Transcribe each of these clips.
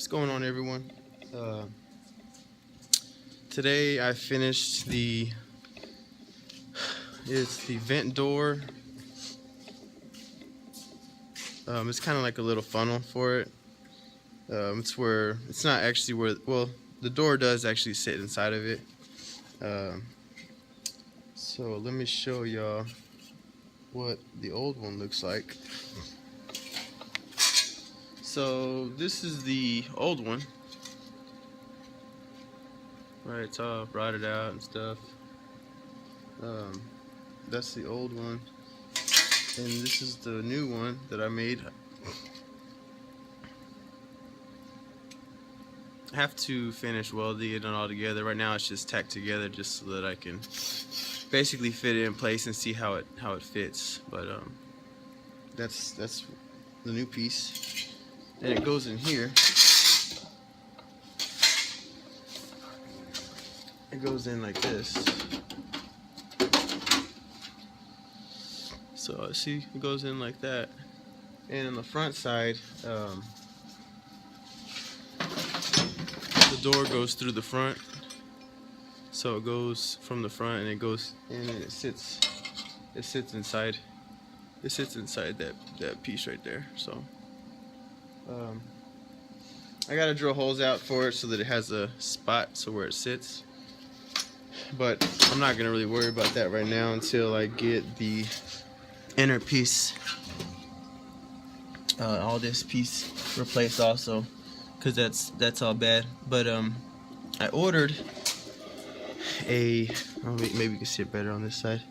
What's going on, everyone? Today I finished it's the vent door. It's kind of like a little funnel for it. It's not actually well, the door does actually sit inside of it. Um, so let me show y'all what the old one looks like. So this is the old one. Right, it's all rotted out and stuff. That's the old one, and this is the new one that I made. I have to finish welding it all together. Right now it's just tacked together just so that I can basically fit it in place and see how it fits. But that's the new piece, and it goes in here. It goes in like this. So see, it goes in like that. And on the front side, the door goes through the front. So it goes from the front and it goes in and it sits inside. It sits inside that piece right there. So I gotta drill holes out for it so that it has a spot so where it sits. But I'm not gonna really worry about that right now until I get the inner piece, all this piece replaced also, because that's all bad. But I ordered maybe you can see it better on this side.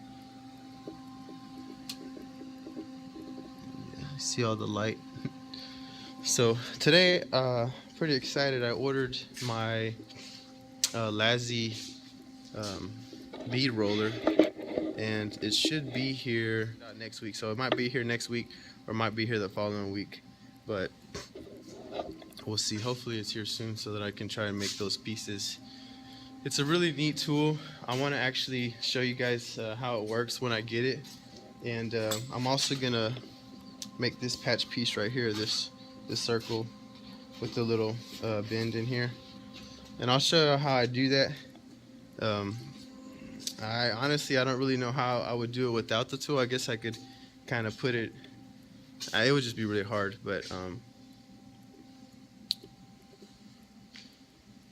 Yeah, see all the light. So today, pretty excited. I ordered my Lazy bead roller, and it should be here next week. So it might be here next week or it might be here the following week, but we'll see. Hopefully it's here soon so that I can try and make those pieces. It's a really neat tool. I want to actually show you guys how it works when I get it, and I'm also gonna make this patch piece right here, this circle with the little bend in here, and I'll show you how I do that. I honestly don't really know how I would do it without the tool. I guess I could kind of put it. It would just be really hard, but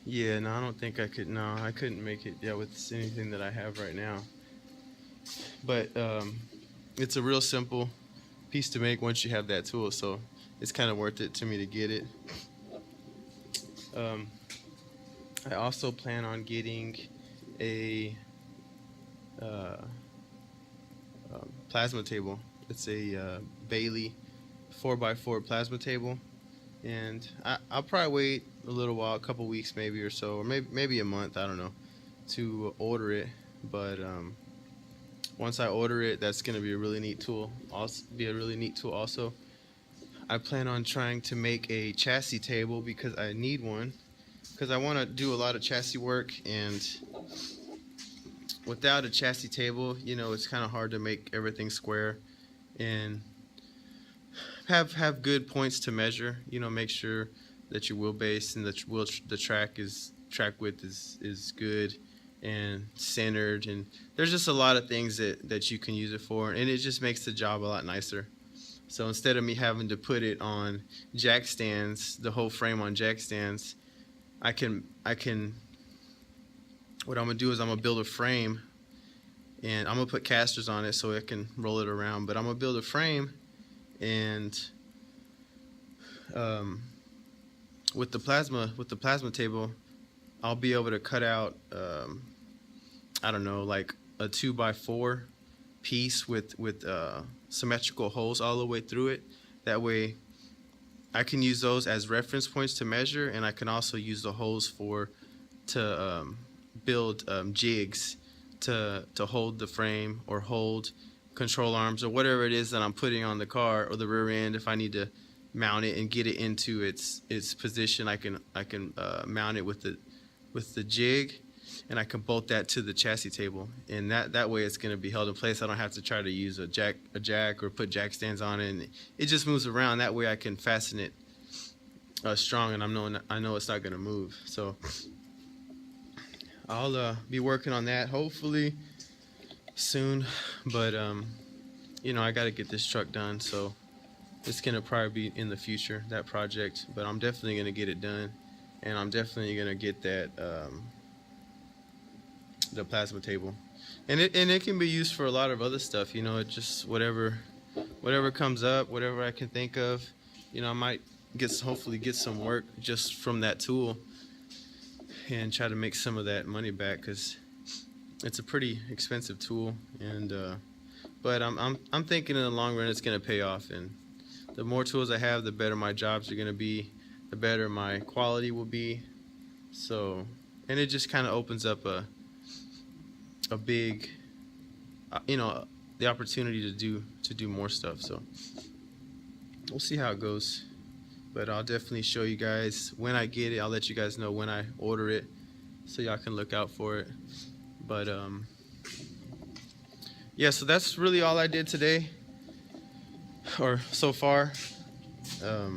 yeah, no, I don't think I could. No, I couldn't make it. Yeah, with anything that I have right now. But it's a real simple piece to make once you have that tool. So it's kind of worth it to me to get it. I also plan on getting a plasma table. It's a Bailey 4x4 plasma table, and I'll probably wait a little while, a couple weeks maybe or so, or maybe a month, I don't know, to order it. But once I order it, that's gonna be a really neat tool. Also, I plan on trying to make a chassis table because I need one, because I want to do a lot of chassis work, and without a chassis table, you know, it's kind of hard to make everything square and have good points to measure. You know, make sure that your wheelbase and the track width is good and centered, and there's just a lot of things that you can use it for, and it just makes the job a lot nicer. So instead of me having to put it on jack stands, the whole frame on jack stands, I can what I'm gonna do is I'm gonna build a frame, and I'm gonna put casters on it so it can roll it around. But I'm gonna build a frame, and with the plasma table, I'll be able to cut out I don't know, like a 2x4 piece with symmetrical holes all the way through it. That way I can use those as reference points to measure, and I can also use the holes to build jigs to hold the frame or hold control arms or whatever it is that I'm putting on the car or the rear end. If I need to mount it and get it into its position, I can mount it with the jig, and I can bolt that to the chassis table, and that way it's going to be held in place. I don't have to try to use a jack or put jack stands on it, and it just moves around. That way I can fasten it strong, and I know it's not gonna move. So I'll be working on that hopefully soon. But you know, I got to get this truck done, so it's gonna probably be in the future, that project. But I'm definitely gonna get it done, and I'm definitely gonna get that the plasma table, and it can be used for a lot of other stuff. You know, it just whatever comes up, whatever I can think of. You know, I might hopefully get some work just from that tool and try to make some of that money back, because it's a pretty expensive tool. And but I'm thinking in the long run it's gonna pay off, and the more tools I have, the better my jobs are gonna be, the better my quality will be. So, and it just kind of opens up a big, you know, the opportunity to do more stuff. So we'll see how it goes, but I'll definitely show you guys when I get it. I'll let you guys know when I order it, so y'all can look out for it. But yeah, so that's really all I did today, or so far. I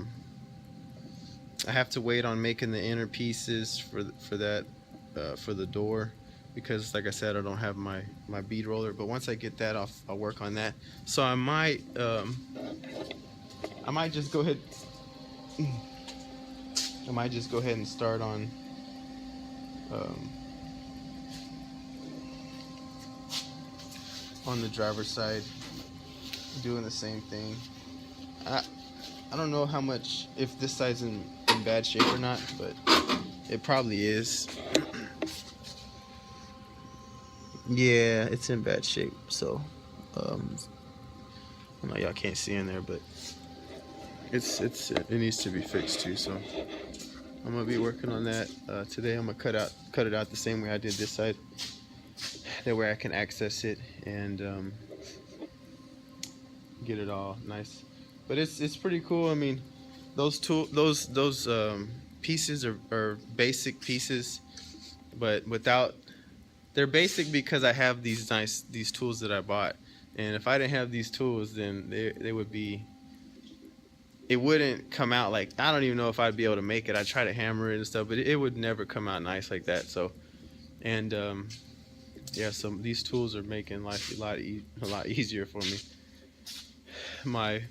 have to wait on making the inner pieces for that for the door, because like I said, I don't have my bead roller. But once I get that, I'll work on that. So I might just go ahead. I might just go ahead and start on the driver's side, doing the same thing. I don't know how much, if this side's in bad shape or not, but it probably is. Yeah, it's in bad shape. So I know y'all can't see in there, but it needs to be fixed too. So I'm gonna be working on that today. I'm gonna cut it out the same way I did this side. That way I can access it and get it all nice. But it's pretty cool. I mean, those pieces are basic pieces, but they're basic because I have these tools that I bought. And if I didn't have these tools, then they would be, it wouldn't come out like, I don't even know if I'd be able to make it. I try to hammer it and stuff, but it would never come out nice like that. So, and yeah, so these tools are making life a lot easier for me. My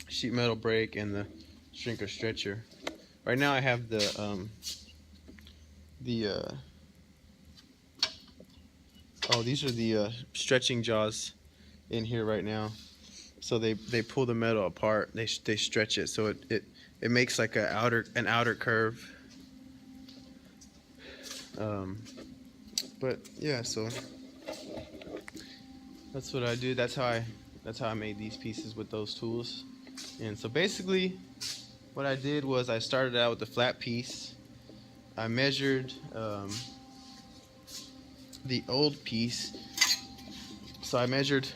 sheet metal brake and the shrinker stretcher. Right now I have the oh, these are the stretching jaws in here right now. So they pull the metal apart. They stretch it so it makes like an outer curve. But yeah, so that's what I do. That's how I made these pieces with those tools. And so basically what I did was I started out with a flat piece. I measured the old piece. So I measured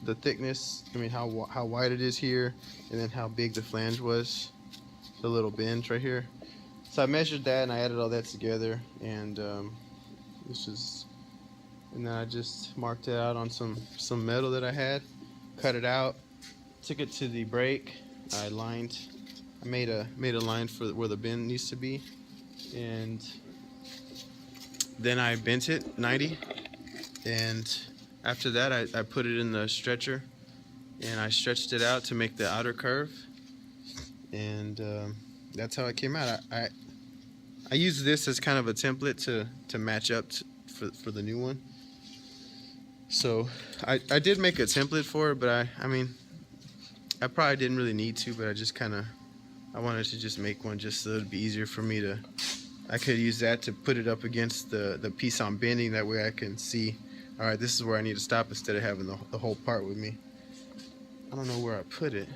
the thickness, I mean how wide it is here, and then how big the flange was, the little bend right here. So I measured that and I added all that together, and and then I just marked it out on some metal that I had, cut it out, took it to the brake. I made a line for where the bend needs to be, and then I bent it 90, and after that I put it in the stretcher and I stretched it out to make the outer curve, and that's how it came out. I used this as kind of a template to match up for the new one. So I did make a template for it, but I mean I probably didn't really need to, but I wanted to just make one just so it'd be easier for me to, I could use that to put it up against the piece I'm bending. That way I can see, all right, this is where I need to stop, instead of having the whole part with me. I don't know where I put it.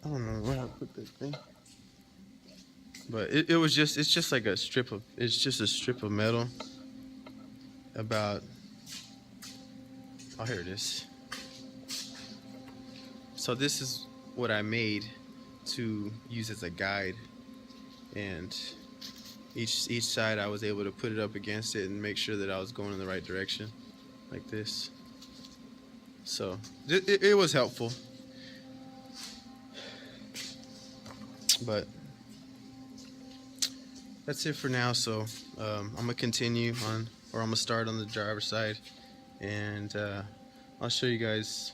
I don't know where I put that thing. But it's just like a strip of metal, about, oh, here it is. So this is what I made to use as a guide. and each side I was able to put it up against it and make sure that I was going in the right direction, like this. So it was helpful, but that's it for now. So I'm gonna continue on, or I'm gonna start on the driver's side, and I'll show you guys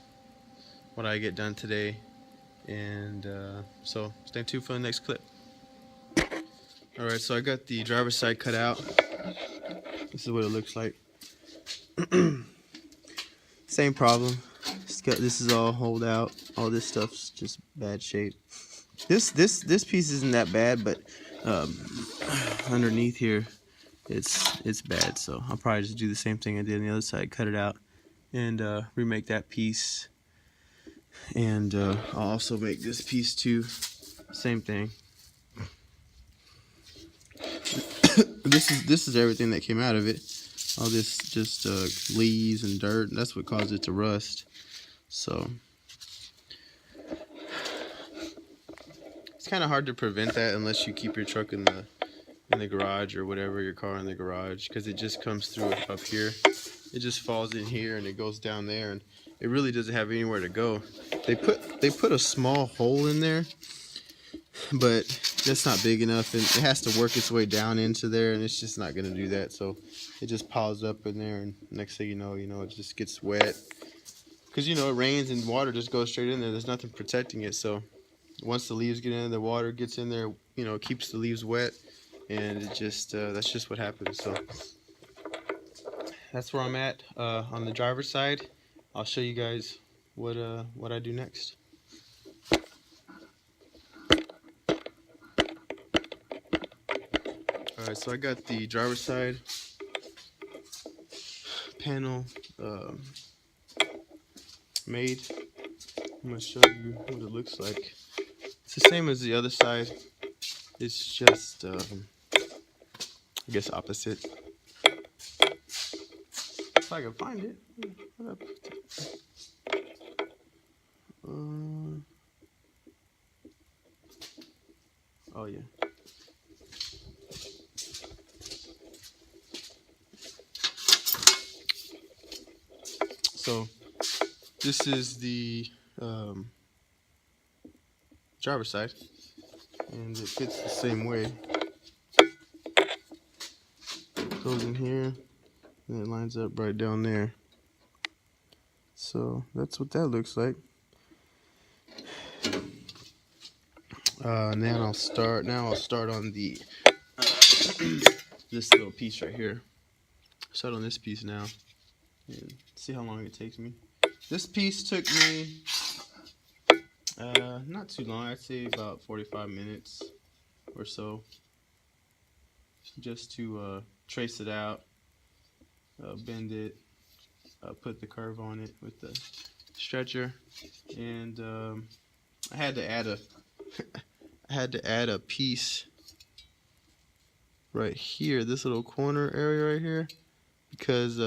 what I get done today. And so stay tuned for the next clip. Alright, so I got the driver's side cut out. This is what it looks like. Same problem. This is all holed out. All this stuff's just bad shape. This piece isn't that bad, but underneath here it's bad. So I'll probably just do the same thing I did on the other side, cut it out, and remake that piece. And I'll also make this piece too. Same thing. This is everything that came out of it. All this just leaves and dirt. That's what caused it to rust. So it's kind of hard to prevent that unless you keep your truck in the garage or whatever, your car in the garage, because it just comes through up here. It just falls in here and it goes down there, and it really doesn't have anywhere to go. They put a small hole in there, but that's not big enough, and it has to work its way down into there, and it's just not going to do that. So it just piles up in there, and next thing you know, it just gets wet, because it rains and water just goes straight in there. There's nothing protecting it. So once the leaves get in, the water gets in there, it keeps the leaves wet, and it just that's just what happens. So that's where I'm at on the driver's side. I'll show you guys what I do next. Alright, so I got the driver's side panel made. I'm going to show you what it looks like. It's the same as the other side. It's just, I guess, opposite. If I can find it. Oh, yeah. So this is the driver's side, and it fits the same way. It goes in here, and it lines up right down there. So that's what that looks like. Now I'll start on the this little piece right here. Start on this piece now, and see how long it takes me. This piece took me not too long. I'd say about 45 minutes or so, just to trace it out, bend it, put the curve on it with the stretcher, and I had to add a piece right here, this little corner area right here, because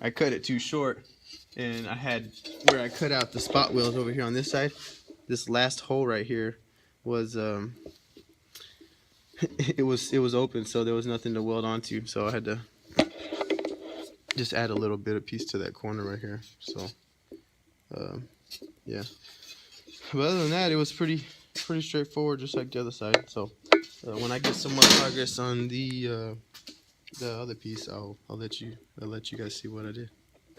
I cut it too short, and I had where I cut out the spot wheels over here on this side. This last hole right here was it was open, so there was nothing to weld onto. So I had to just add a little bit of piece to that corner right here. So yeah. But other than that, it was pretty straightforward, just like the other side. So when I get some more progress on the other piece, I'll let you guys see what I did.